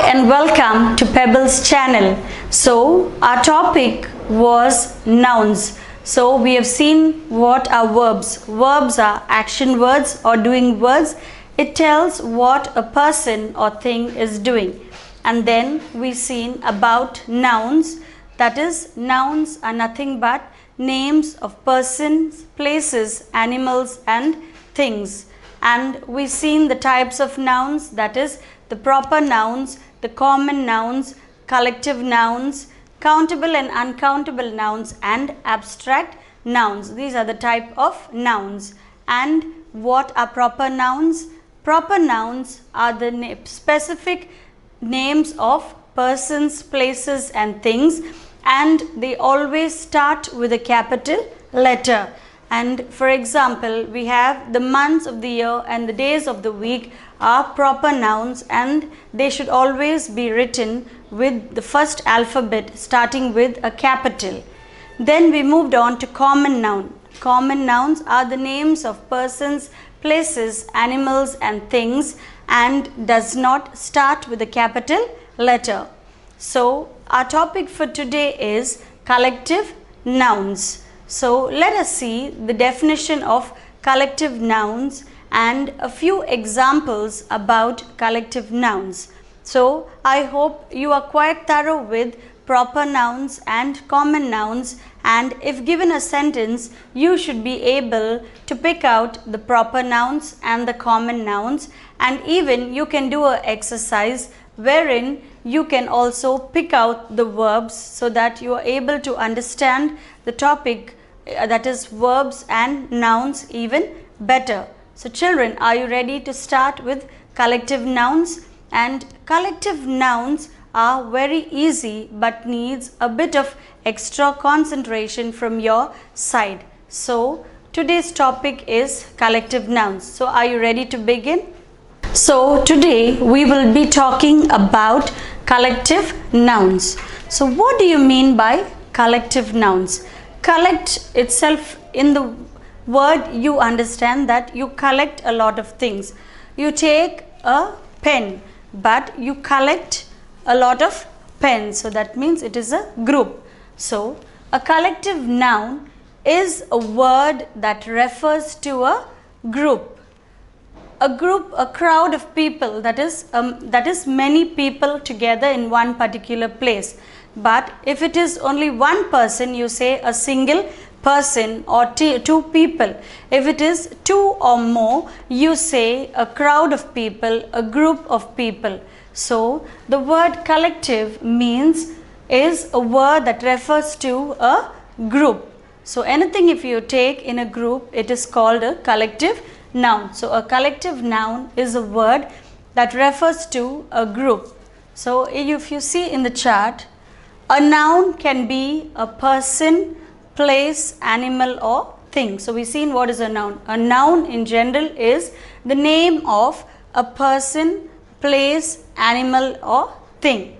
and welcome to Pebbles channel. So our topic was nouns. So we have seen what are verbs. Verbs are action words or doing words. It tells what a person or thing is doing. And then we seen about nouns. That is, nouns are nothing but names of persons, places, animals and things. And we seen the types of nouns, that is the proper nouns, the common nouns, collective nouns, countable and uncountable nouns and abstract nouns. These are the type of nouns. And what are proper nouns? Proper nouns are the specific names of persons, places and things, and they always start with a capital letter. And for example, we have the months of the year and the days of the week are proper nouns, and they should always be written with the first alphabet starting with a capital. Then we moved on to common noun. Common nouns are the names of persons, places, animals and things, and does not start with a capital letter. So our topic for today is collective nouns. So let us see the definition of collective nouns and a few examples about collective nouns. So I hope you are quite thorough with proper nouns and common nouns, and if given a sentence, you should be able to pick out the proper nouns and the common nouns, and even you can do an exercise wherein you can also pick out the verbs so that you are able to understand the topic, that is verbs and nouns, even better. So children, are you ready to start with collective nouns? And collective nouns are very easy but needs a bit of extra concentration from your side. So today's topic is collective nouns. So are you ready to begin? So today we will be talking about collective nouns. So what do you mean by collective nouns? Collect itself, in the word you understand that you collect a lot of things. You take a pen, but you collect a lot of pens. So that means it is a group. So a collective noun is a word that refers to a group. A group, a crowd of people, that is many people together in one particular place. But if it is only one person, you say a single person or two people. If it is two or more, you say a crowd of people, a group of people. So the word collective is a word that refers to a group. So anything if you take in a group, it is called a collective noun. So a collective noun is a word that refers to a group. So if you see in the chart, a noun can be a person, place, animal or thing. So we've seen what is a noun. A noun in general is the name of a person, place, animal or thing.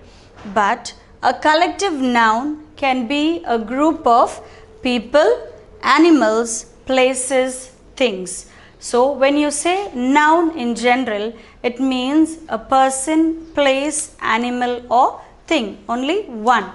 But a collective noun can be a group of people, animals, places, things. So when you say noun in general, it means a person, place, animal or thing, only one.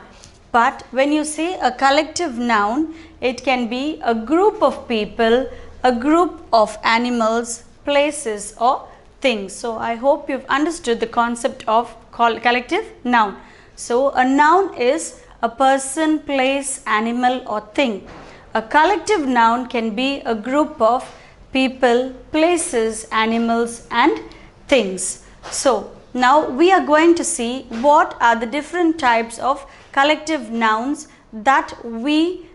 But when you say a collective noun, it can be a group of people, a group of animals, places or things. So I hope you've understood the concept of collective noun. So a noun is a person, place, animal or thing. A collective noun can be a group of people, places, animals and things. So now we are going to see what are the different types of collective nouns that we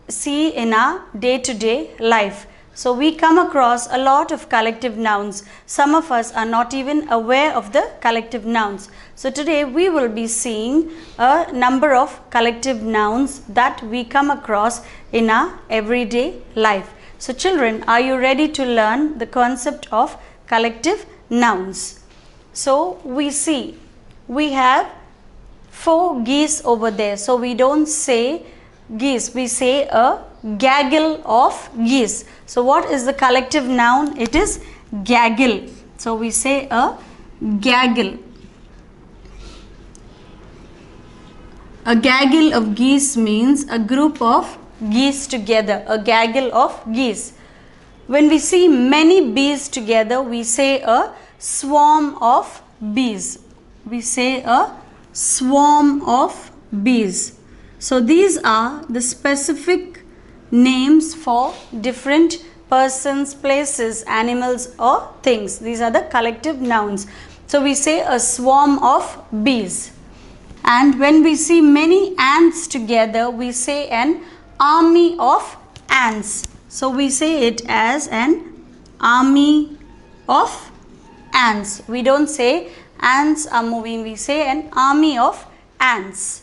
see in our day-to-day life. So we come across a lot of collective nouns. Some of us are not even aware of the collective nouns. So today we will be seeing a number of collective nouns that we come across in our everyday life. So children, are you ready to learn the concept of collective nouns? So we have 4 geese over there. So we don't say geese, we say a gaggle of geese. So what is the collective noun? It is gaggle. So we say a gaggle. A gaggle of geese means a group of geese together. A gaggle of geese. When we see many bees together, we say a swarm of bees. We say a swarm of bees. So these are the specific names for different persons, places, animals or things. These are the collective nouns. So we say a swarm of bees. And when we see many ants together, we say an army of ants. So we say it as an army of ants. We don't say ants are moving. We say an army of ants.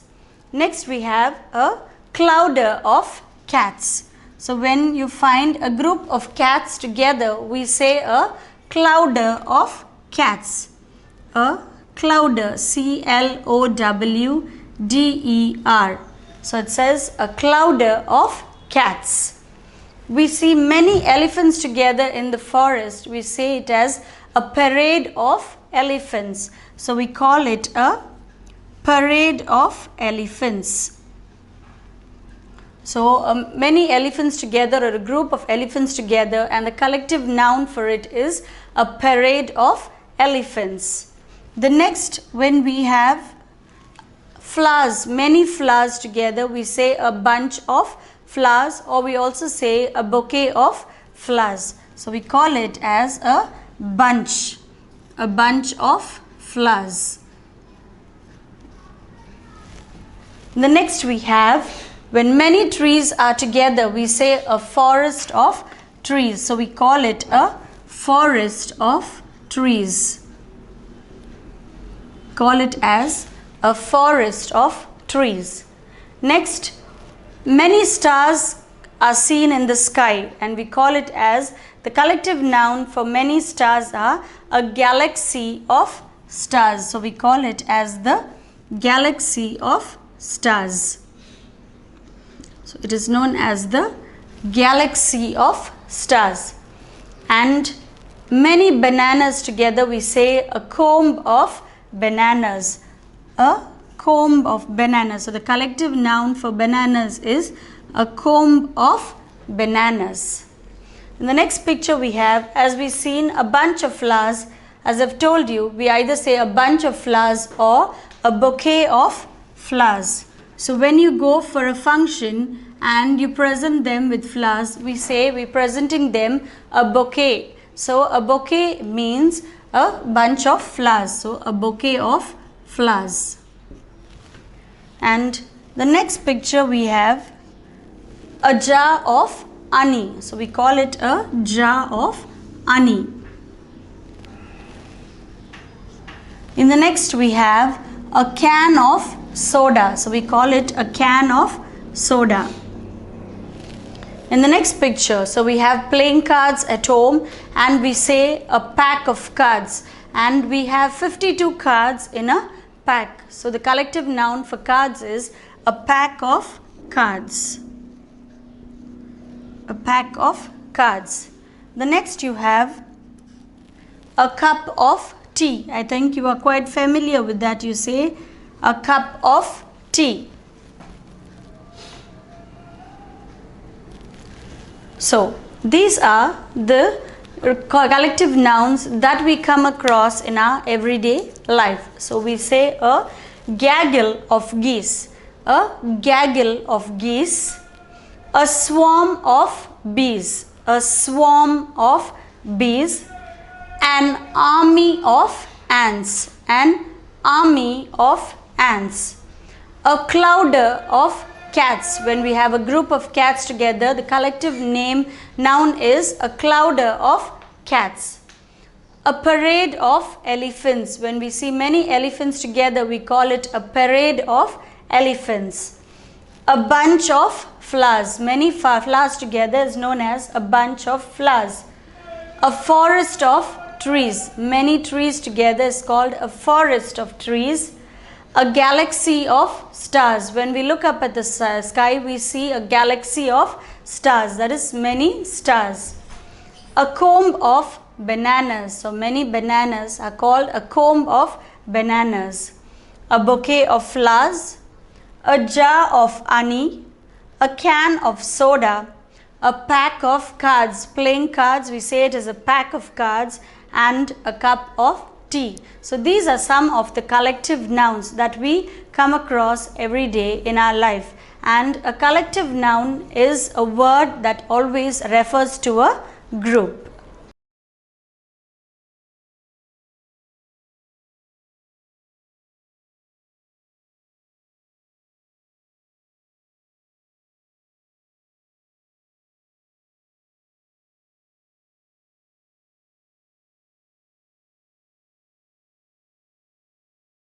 Next we have a clouder of cats. So when you find a group of cats together, we say a clouder of cats. A clouder, C-L-O-W-D-E-R. So it says a clouder of cats. We see many elephants together in the forest. We say it as a parade of elephants. So we call it a parade of elephants. So many elephants together, or a group of elephants together, and the collective noun for it is a parade of elephants. The next, when we have flowers, many flowers together, we say a bunch of flowers, or we also say a bouquet of flowers. So we call it as a bunch of flowers. The next we have, when many trees are together, we say a forest of trees. So we call it a forest of trees. Call it as a forest of trees. Next, many stars are seen in the sky, and we call it as, the collective noun for many stars are a galaxy of stars. So we call it as the galaxy of stars. So it is known as the galaxy of stars. And many bananas together, we say a comb of bananas. A comb of bananas. So the collective noun for bananas is a comb of bananas. In the next picture we have, as we've seen, a bunch of flowers. As I've told you, we either say a bunch of flowers or a bouquet of flowers. So when you go for a function and you present them with flowers, we say we're presenting them a bouquet. So a bouquet means a bunch of flowers. So a bouquet of flowers. And the next picture we have a jar of honey. So we call it a jar of honey. In the next we have a can of soda. So we call it a can of soda. In the next picture, so we have playing cards at home, and we say a pack of cards, and we have 52 cards in a pack. So the collective noun for cards is a pack of cards. A pack of cards. The next you have a cup of tea. I think you are quite familiar with that. You say a cup of tea. So these are the collective nouns that we come across in our everyday life. So we say a gaggle of geese, a gaggle of geese, a swarm of bees, a swarm of bees, an army of ants, an army of ants, a clouder of cats. When we have a group of cats together, the collective noun is a clouder of cats. A parade of elephants. When we see many elephants together, we call it a parade of elephants. A bunch of flowers. Many flowers together is known as a bunch of flowers. A forest of trees. Many trees together is called a forest of trees. A galaxy of stars. When we look up at the sky, we see a galaxy of stars. That is many stars. A comb of bananas. So many bananas are called a comb of bananas. A bouquet of flowers. a jar of honey, a can of soda, a pack of cards. Playing cards, we say it is a pack of cards, and a cup of tea. So these are some of the collective nouns that we come across every day in our life. And a collective noun is a word that always refers to a group.